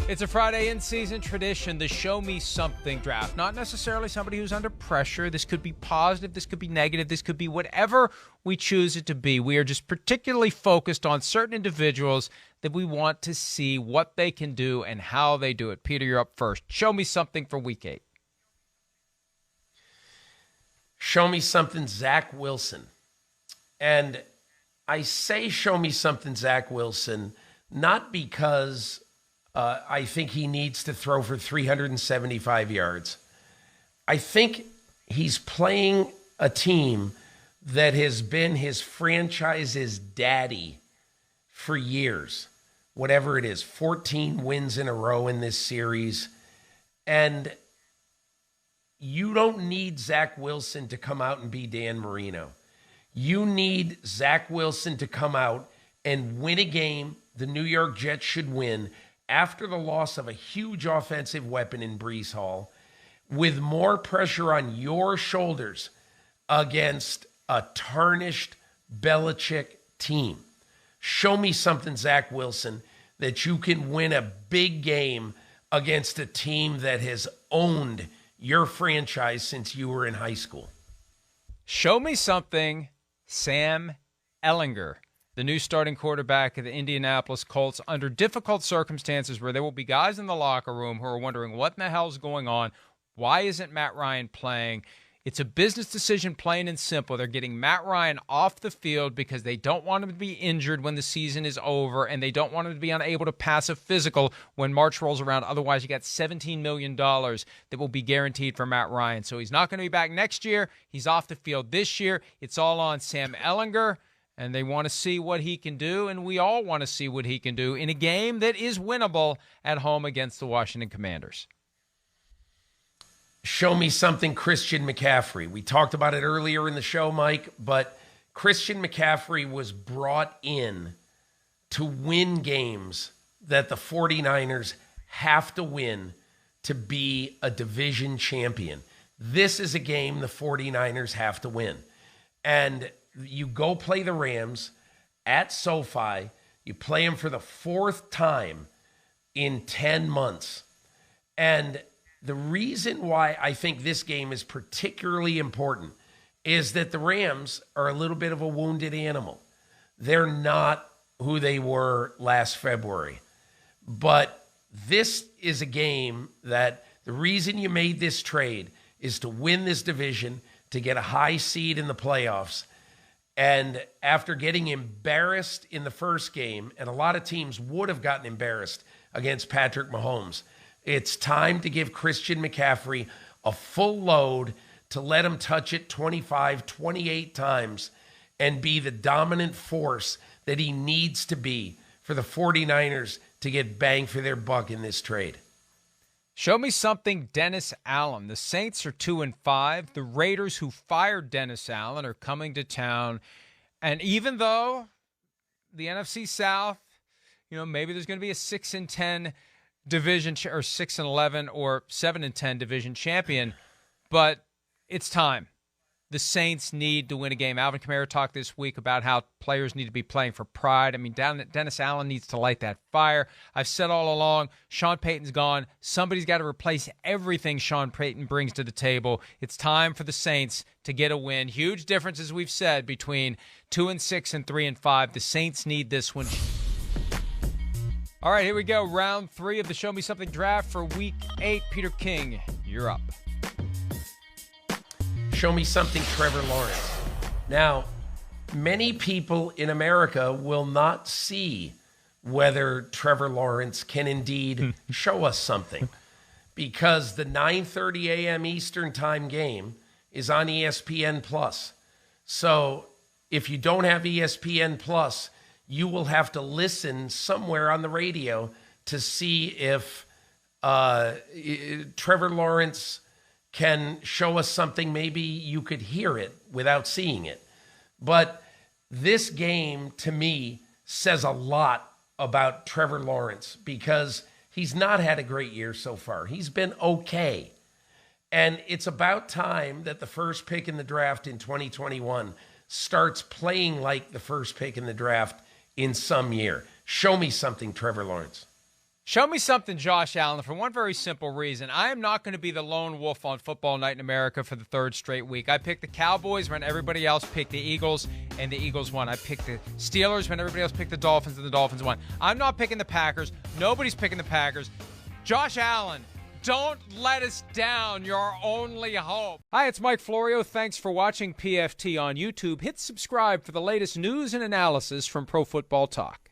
It's a Friday in-season tradition, the Show Me Something draft. Not necessarily somebody who's under pressure. This could be positive. This could be negative. This could be whatever we choose it to be. We are just particularly focused on certain individuals that we want to see what they can do and how they do it. Peter, you're up first. Show me something for Week 8. Show me something, Zach Wilson. And I say show me something, Zach Wilson, not because I think he needs to throw for 375 yards. I think he's playing a team that has been his franchise's daddy for years. Whatever it is, 14 wins in a row in this series. And you don't need Zach Wilson to come out and be Dan Marino. You need Zach Wilson to come out and win a game the New York Jets should win after the loss of a huge offensive weapon in Breece Hall, with more pressure on your shoulders against a tarnished Belichick team. Show me something, Zach Wilson, that you can win a big game against a team that has owned your franchise since you were in high school. Show me something, Sam Ehlinger, the new starting quarterback of the Indianapolis Colts, under difficult circumstances where there will be guys in the locker room who are wondering what in the hell's going on. Why isn't Matt Ryan playing? It's a business decision, plain and simple. They're getting Matt Ryan off the field because they don't want him to be injured when the season is over, and they don't want him to be unable to pass a physical when March rolls around. Otherwise, you got $17 million that will be guaranteed for Matt Ryan. So he's not going to be back next year. He's off the field this year. It's all on Sam Ehlinger. And they want to see what he can do, and we all want to see what he can do in a game that is winnable at home against the Washington Commanders. Show me something, Christian McCaffrey. We talked about it earlier in the show, Mike, but Christian McCaffrey was brought in to win games that the 49ers have to win to be a division champion. This is a game the 49ers have to win. And you go play the Rams at SoFi. You play them for the fourth time in 10 months. And the reason why I think this game is particularly important is that the Rams are a little bit of a wounded animal. They're not who they were last February. But this is a game that the reason you made this trade is to win this division, to get a high seed in the playoffs. And after getting embarrassed in the first game, and a lot of teams would have gotten embarrassed against Patrick Mahomes, it's time to give Christian McCaffrey a full load, to let him touch it 25, 28 times and be the dominant force that he needs to be for the 49ers to get bang for their buck in this trade. Show me something, Dennis Allen. The Saints are 2-5. The Raiders, who fired Dennis Allen, are coming to town. And even though the NFC South, maybe there's going to be a 6-10 division or 6-11 or 7-10 division champion, but it's time. The Saints need to win a game. Alvin Kamara talked this week about how players need to be playing for pride. I mean, Dennis Allen needs to light that fire. I've said all along, Sean Payton's gone. Somebody's got to replace everything Sean Payton brings to the table. It's time for the Saints to get a win. Huge difference, as we've said, between 2-6 and 3-5. The Saints need this one. All right, here we go. Round 3 of the Show Me Something draft for Week 8. Peter King, you're up. Show me something, Trevor Lawrence. Now, many people in America will not see whether Trevor Lawrence can indeed show us something, because the 9:30 a.m. Eastern Time game is on ESPN+. So if you don't have ESPN+, you will have to listen somewhere on the radio to see if Trevor Lawrence can show us something. Maybe you could hear it without seeing it. But this game, to me, says a lot about Trevor Lawrence, because he's not had a great year so far. He's been okay. And it's about time that the first pick in the draft in 2021 starts playing like the first pick in the draft in some year. Show me something, Trevor Lawrence. Show me something, Josh Allen, for one very simple reason. I am not going to be the lone wolf on Football Night in America for the third straight week. I picked the Cowboys when everybody else picked the Eagles, and the Eagles won. I picked the Steelers when everybody else picked the Dolphins, and the Dolphins won. I'm not picking the Packers. Nobody's picking the Packers. Josh Allen, don't let us down. You're our only hope. Hi, it's Mike Florio. Thanks for watching PFT on YouTube. Hit subscribe for the latest news and analysis from Pro Football Talk.